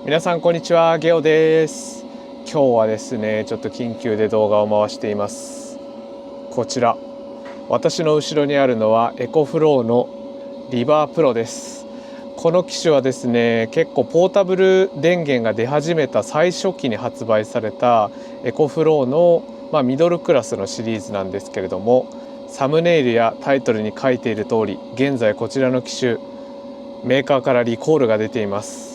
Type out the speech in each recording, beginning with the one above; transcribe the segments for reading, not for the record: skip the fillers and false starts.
皆さんこんにちは、ゲオです。今日はですね、ちょっと緊急で動画を回しています。こちら、私の後ろにあるのはエコフローのリバープロです。この機種はですね、結構ポータブル電源が出始めた最初期に発売されたエコフローの、ミドルクラスのシリーズなんですけれども、サムネイルやタイトルに書いている通り、現在こちらの機種メーカーからリコールが出ています。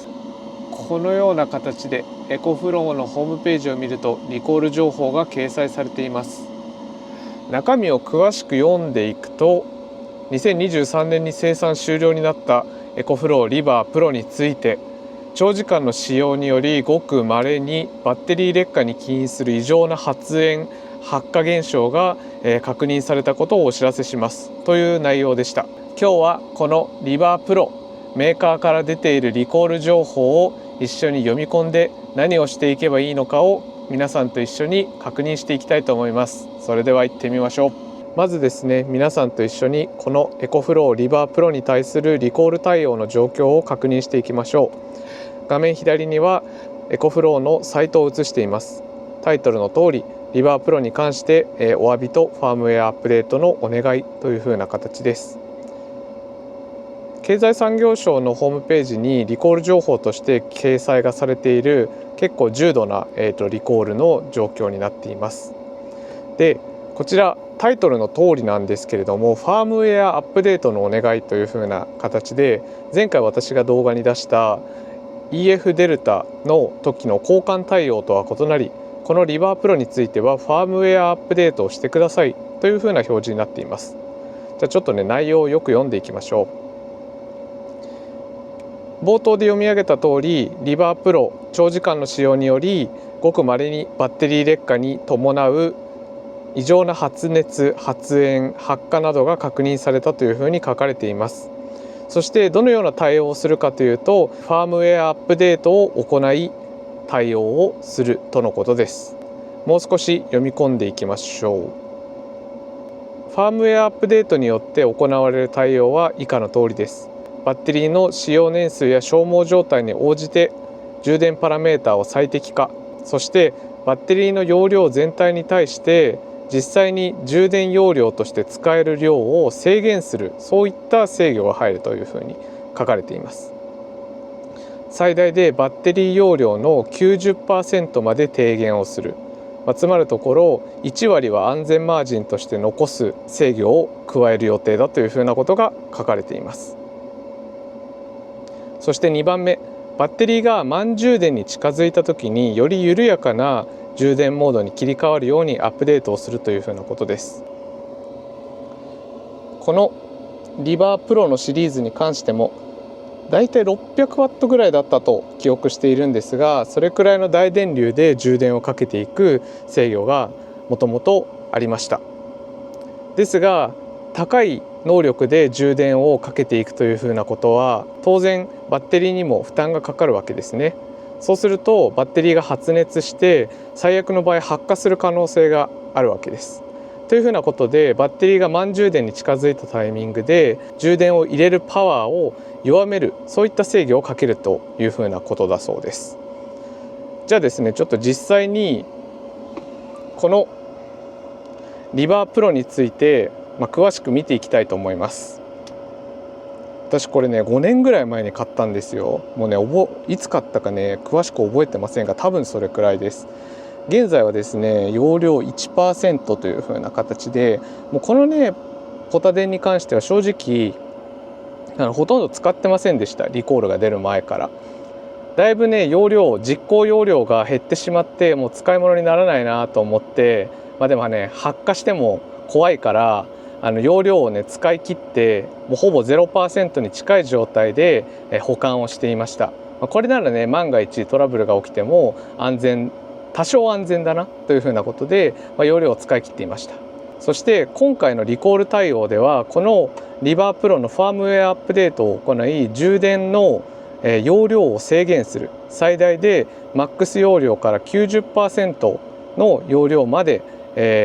このような形でエコフローのホームページを見るとリコール情報が掲載されています。中身を詳しく読んでいくと、2023年に生産終了になったエコフローリバープロについて、長時間の使用によりごく稀にバッテリー劣化に起因する異常な発煙発火現象が確認されたことをお知らせしますという内容でした。今日はこのリバープロメーカーから出ているリコール情報を一緒に読み込んで何をしていけばいいのかを皆さんと一緒に確認していきたいと思います。それでは行ってみましょう。まずですね、皆さんと一緒にこのエコフローリバープロに対するリコール対応の状況を確認していきましょう。画面左にはエコフローのサイトを映しています。タイトルの通りリバープロに関してお詫びとファームウェアアップデートのお願いというふうな形です。経済産業省のホームページにリコール情報として掲載がされている結構重度な、リコールの状況になっています。で、こちらタイトルの通りなんですけれども、ファームウェアアップデートのお願いというふうな形で、前回私が動画に出した EF デルタの時の交換対応とは異なり、このリバープロについてはファームウェアアップデートをしてくださいというふうな表示になっています。じゃあちょっとね、内容をよく読んでいきましょう。冒頭で読み上げた通り、リバープロ長時間の使用によりごく稀にバッテリー劣化に伴う異常な発熱、発煙、発火などが確認されたというふうに書かれています。そしてどのような対応をするかというと、ファームウェアアップデートを行い対応をするとのことです。もう少し読み込んでいきましょう。ファームウェアアップデートによって行われる対応は以下の通りです。バッテリーの使用年数や消耗状態に応じて充電パラメータを最適化、そしてバッテリーの容量全体に対して実際に充電容量として使える量を制限する、そういった制御が入るというふうに書かれています。最大でバッテリー容量の 90% まで低減をする、つまるところ1割は安全マージンとして残す制御を加える予定だというふうなことが書かれています。そして2番目、バッテリーが満充電に近づいた時により緩やかな充電モードに切り替わるようにアップデートをするというふうなことです。このリバープロのシリーズに関してもだいたい600ワットぐらいだったと記憶しているんですが、それくらいの大電流で充電をかけていく制御がもともとありました。ですが高い能力で充電をかけていくというふうなことは当然バッテリーにも負担がかかるわけですね。そうするとバッテリーが発熱して最悪の場合発火する可能性があるわけです。というふうなことでバッテリーが満充電に近づいたタイミングで充電を入れるパワーを弱める、そういった制御をかけるというふうなことだそうです。じゃあですね、ちょっと実際にこのリバープロについて詳しく見ていきたいと思います。私これね5年ぐらい前に買ったんですよ。もうねいつ買ったかね詳しく覚えてませんが、多分それくらいです。現在はですね容量 1% という風な形で、もうこのねポタ電に関しては正直ほとんど使ってませんでした。リコールが出る前からだいぶね実行容量が減ってしまって、もう使い物にならないなと思って、でもね発火しても怖いから容量をね使い切ってもうほぼ 0% に近い状態で保管をしていました。これならね万が一トラブルが起きても多少安全だなというふうなことで、容量を使い切っていました。そして今回のリコール対応ではこのリバープロのファームウェアアップデートを行い充電の容量を制限する、最大でマックス容量から 90% の容量まで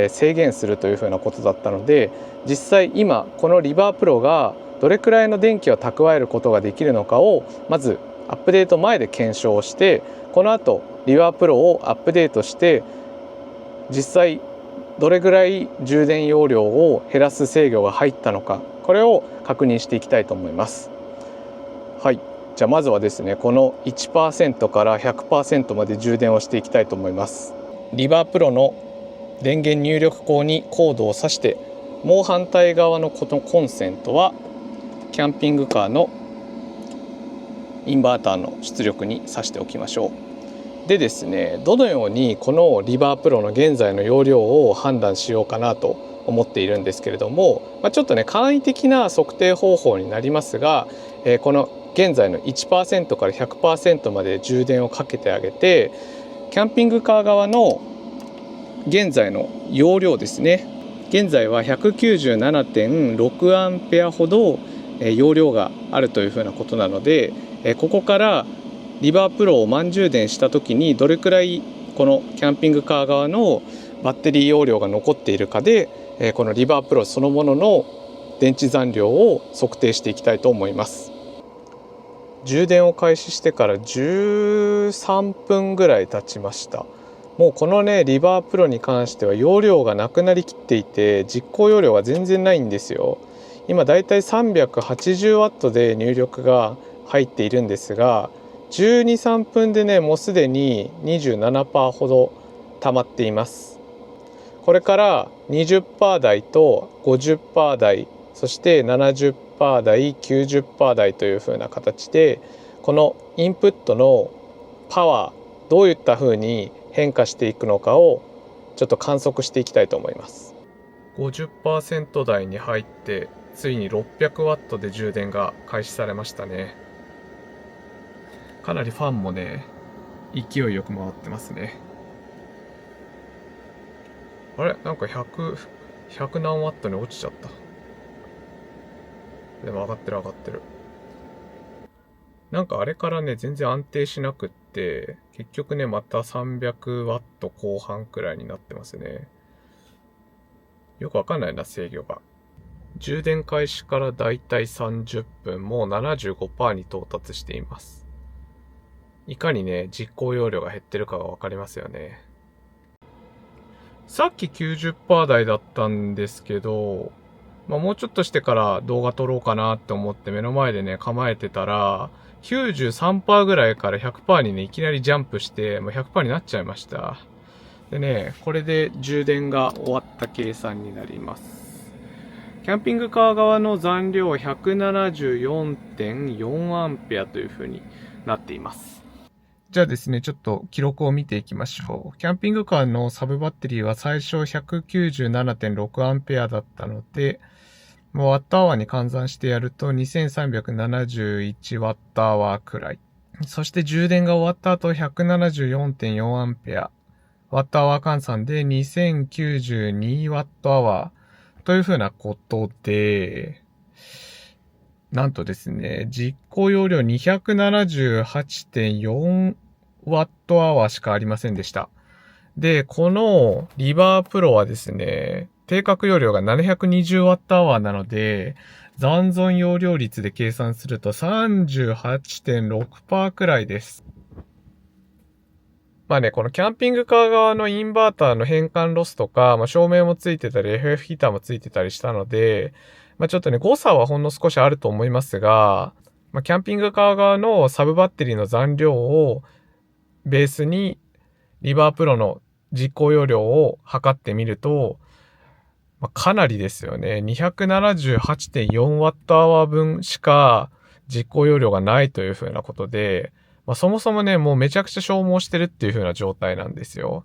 制限するというふうなことだったので、実際今このリバープロがどれくらいの電気を蓄えることができるのかをまずアップデート前で検証して、この後リバープロをアップデートして実際どれぐらい充電容量を減らす制御が入ったのか、これを確認していきたいと思います。はい、じゃあまずはですね、この 1% から 100% まで充電をしていきたいと思います。リバープロの電源入力口にコードを挿して、もう反対側のこのコンセントはキャンピングカーのインバーターの出力に挿しておきましょう。でですね、どのようにこのリバープロの現在の容量を判断しようかなと思っているんですけれども、ちょっとね簡易的な測定方法になりますが、この現在の 1% から 100% まで充電をかけてあげて、キャンピングカー側の現在の容量ですね、現在は 197.6 アンペアほど容量があるというふうなことなので、ここからリバープロを満充電した時にどれくらいこのキャンピングカー側のバッテリー容量が残っているかで、このリバープロそのものの電池残量を測定していきたいと思います。充電を開始してから13分ぐらい経ちました。もうこのねリバープロに関しては容量がなくなりきっていて、実行容量が全然ないんですよ。今だいたい 380W で入力が入っているんですが、12、3分でねもうすでに 27% ほど溜まっています。これから 20% 台と 50% 台、そして 70% 台 90% 台というふうな形で、このインプットのパワーどういったふうに変化していくのかをちょっと観測していきたいと思います。 50% 台に入ってついに 600W で充電が開始されましたね。かなりファンもね勢いよく回ってますね。あれ、なんか100何ワットに落ちちゃった。でも上がってる上がってる。なんかあれからね全然安定しなくって、結局ねまた300ワット後半くらいになってますね。よくわかんないな制御が。充電開始からだいたい30分、もう 75% に到達しています。いかにね実行容量が減ってるかがわかりますよね。さっき 90% 台だったんですけど、もうちょっとしてから動画撮ろうかなって思って目の前でね構えてたら、93% ぐらいから 100% にねいきなりジャンプしてもう 100% になっちゃいました。でね、これで充電が終わった計算になります。キャンピングカー側の残量 174.4 アンペアという風になっています。じゃあですね、ちょっと記録を見ていきましょう。キャンピングカーのサブバッテリーは最初 197.6 アンペアだったので、もうワットアワーに換算してやると2371ワットアワーくらい。そして充電が終わった後 174.4 アンペア。ワットアワー換算で2092ワットアワーというふうなことで、なんとですね、実行容量 278.4 ワットアワーしかありませんでした。で、このリバープロはですね、定格容量が720ワットアワーなので、残存容量率で計算すると 38.6% くらいです。このキャンピングカー側のインバーターの変換ロスとか、照明もついてたり FF ヒーターもついてたりしたので、ちょっとね誤差はほんの少しあると思いますが、キャンピングカー側のサブバッテリーの残量をベースにリバープロの実行容量を測ってみると、かなりですよね。278.4 ワットアワー分しか実行容量がないというふうなことで、そもそもね、もうめちゃくちゃ消耗してるっていう風な状態なんですよ。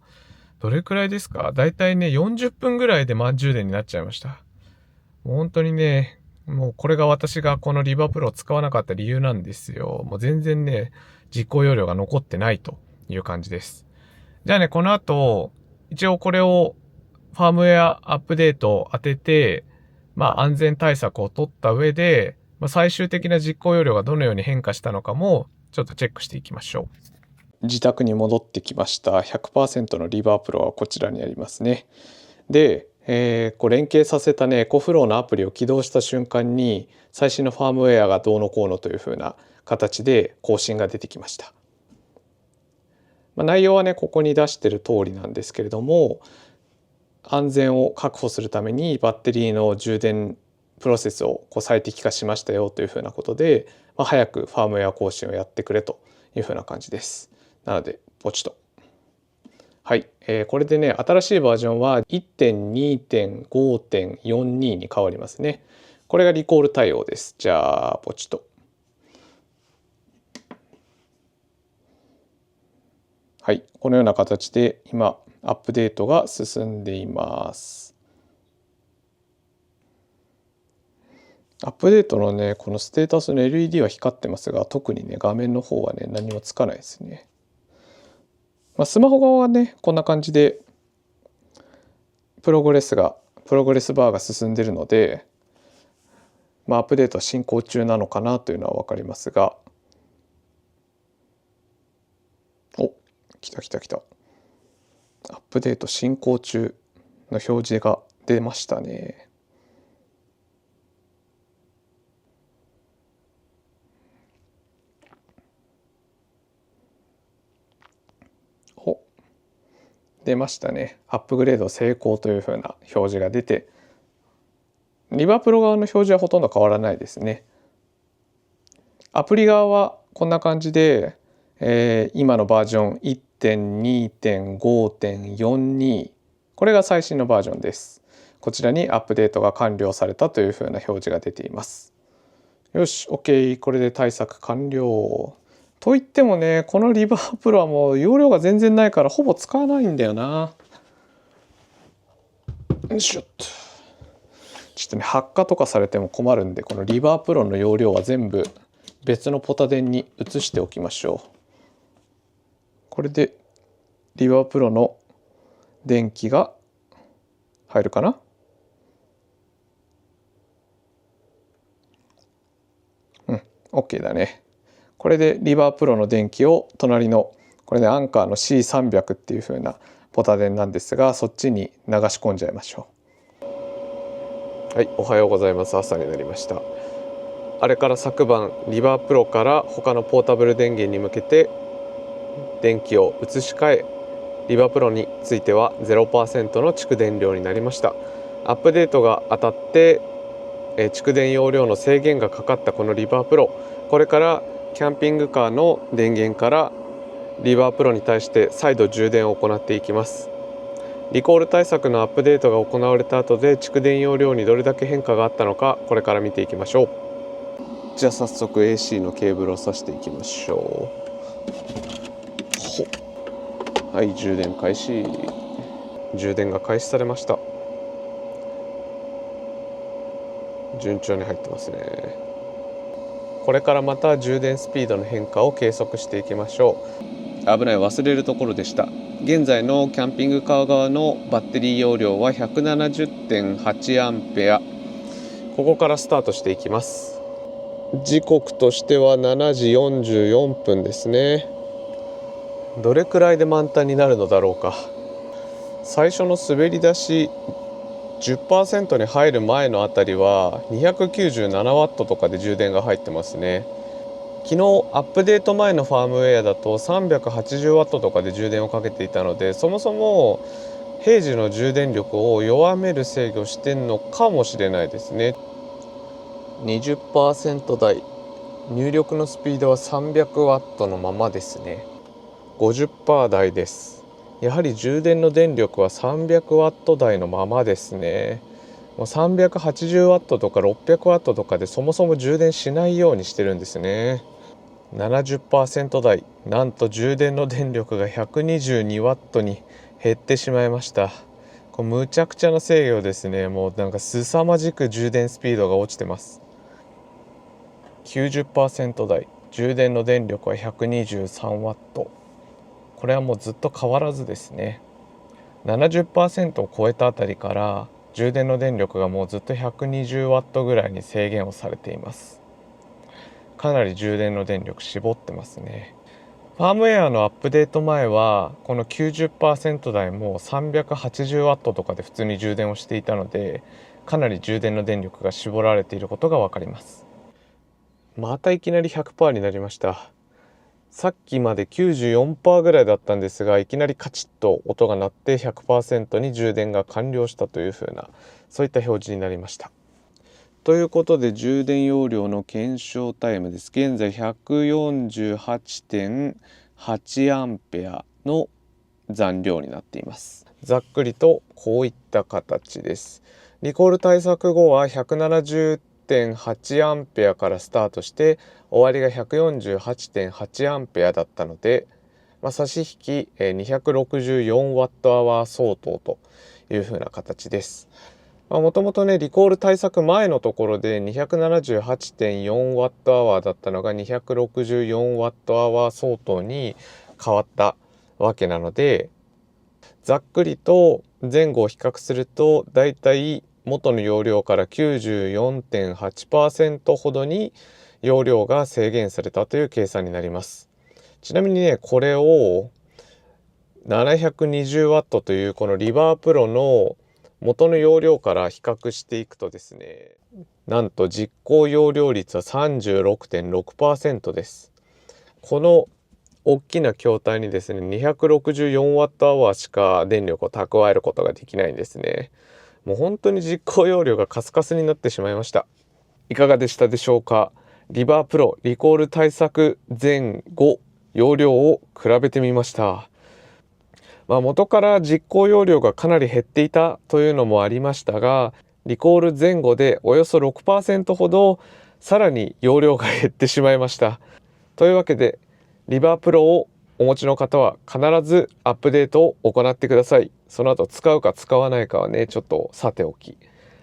どれくらいですか？だいたいね、40分ぐらいで満充電になっちゃいました。もう本当にね、もうこれが私がこのリバープロを使わなかった理由なんですよ。もう全然ね、実行容量が残ってないという感じです。じゃあね、この後、一応これをファームウェアアップデートを当てて、安全対策を取った上で、最終的な実行容量がどのように変化したのかも、ちょっとチェックしていきましょう。自宅に戻ってきました。 100% のリバープロはこちらにありますね。で、連携させたねエコフローのアプリを起動した瞬間に最新のファームウェアがどうのこうのという風な形で更新が出てきました。内容はねここに出してる通りなんですけれども、安全を確保するためにバッテリーの充電プロセスを最適化しましたよというふうなことで、早くファームウェア更新をやってくれというふうな感じです。なのでポチッと。はい、これでね新しいバージョンは 1.2.5.42 に変わりますね。これがリコール対応です。じゃあポチッと。はい、このような形で今アップデートが進んでいます。アップデートのねこのステータスの LED は光ってますが、特にね画面の方はね何もつかないですね。スマホ側はねこんな感じでプログレスバーが進んでいるので、アップデートは進行中なのかなというのは分かりますが、お、来た。アップデート進行中の表示が出ましたね。出ましたね。アップグレード成功というふうな表示が出て、リバプロ側の表示はほとんど変わらないですね。アプリ側はこんな感じで、今のバージョン 1.2.5.42 これが最新のバージョンです。こちらにアップデートが完了されたというふうな表示が出ています。よし OK、 これで対策完了。といってもねこのリバープロはもう容量が全然ないからほぼ使わないんだよな。よいしょっと。ちょっとね発火とかされても困るんで、このリバープロの容量は全部別のポタ電に移しておきましょう。これでリバープロの電気が入るかな。OK だね。これでリバープロの電気を隣のこれねアンカーの C300 っていう風なポタ電なんですが、そっちに流し込んじゃいましょう。はい、おはようございます。朝になりました。あれから昨晩リバープロから他のポータブル電源に向けて電気を移し替え、リバープロについては 0% の蓄電量になりました。アップデートが当たって蓄電容量の制限がかかったこのリバープロ、これからキャンピングカーの電源からリバープロに対して再度充電を行っていきます。リコール対策のアップデートが行われた後で蓄電容量にどれだけ変化があったのか、これから見ていきましょう。じゃあ早速 AC のケーブルを挿していきましょう。はい、充電開始。充電が開始されました。順調に入ってますね。これからまた充電スピードの変化を計測していきましょう。危ない、忘れるところでした。現在のキャンピングカー側のバッテリー容量は 170.8 アンペア。ここからスタートしていきます。時刻としては7時44分ですね。どれくらいで満タンになるのだろうか。最初の滑り出し 10% に入る前のあたりは297ワットとかで充電が入ってますね。昨日アップデート前のファームウェアだと380ワットとかで充電をかけていたので、そもそも平時の充電力を弱める制御してんのかもしれないですね。20% 台、入力のスピードは300ワットのままですね。50% 台です。やはり充電の電力は300ワット台のままですね。もう380ワットとか600ワットとかでそもそも充電しないようにしてるんですね。70% 台、なんと充電の電力が122ワットに減ってしまいました。これむちゃくちゃな制御ですね。もうなんか凄まじく充電スピードが落ちてます。90% 台、充電の電力は123ワット。これはもうずっと変わらずですね。70% を超えたあたりから充電の電力がもうずっと120ワットぐらいに制限をされています。かなり充電の電力絞ってますね。ファームウェアのアップデート前はこの 90% 台も380ワットとかで普通に充電をしていたので、かなり充電の電力が絞られていることが分かります。またいきなり 100% になりました。さっきまで 94% ぐらいだったんですが、いきなりカチッと音が鳴って 100% に充電が完了したという風な、そういった表示になりました。ということで、充電容量の検証タイムです。現在 148.8 アンペアの残量になっています。ざっくりとこういった形です。リコール対策後は 170.8 アンペアからスタートして、終わりが 148.8 アンペアだったので、差し引き 264Wh 相当という風な形です。もともとね、リコール対策前のところで 278.4Wh だったのが 264Wh 相当に変わったわけなので、ざっくりと前後を比較すると、だいたい元の容量から 94.8% ほどに容量が制限されたという計算になります。ちなみにね、これを 720W というこのリバープロの元の容量から比較していくとですね、なんと実行容量率は 36.6% です。この大きな筐体にですね、264Wh しか電力を蓄えることができないんですね。もう本当に実行容量がカスカスになってしまいました。いかがでしたでしょうか。リバープロリコール対策前後容量を比べてみました。元から実行容量がかなり減っていたというのもありましたが、リコール前後でおよそ 6% ほどさらに容量が減ってしまいました。というわけで、リバープロをお持ちの方は必ずアップデートを行ってください。その後使うか使わないかはね、ちょっとさておき、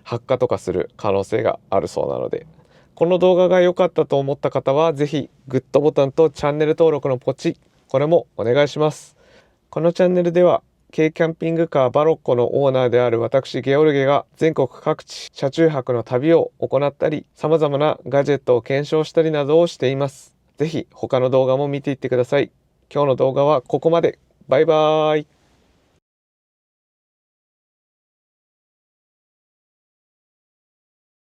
発火とかする可能性があるそうなので、この動画が良かったと思った方はぜひグッドボタンとチャンネル登録のポチ、これもお願いします。このチャンネルでは軽キャンピングカーバロッコのオーナーである私ゲオルゲが全国各地車中泊の旅を行ったり、様々なガジェットを検証したりなどをしています。ぜひ他の動画も見ていってください。今日の動画はここまで。バイバーイ。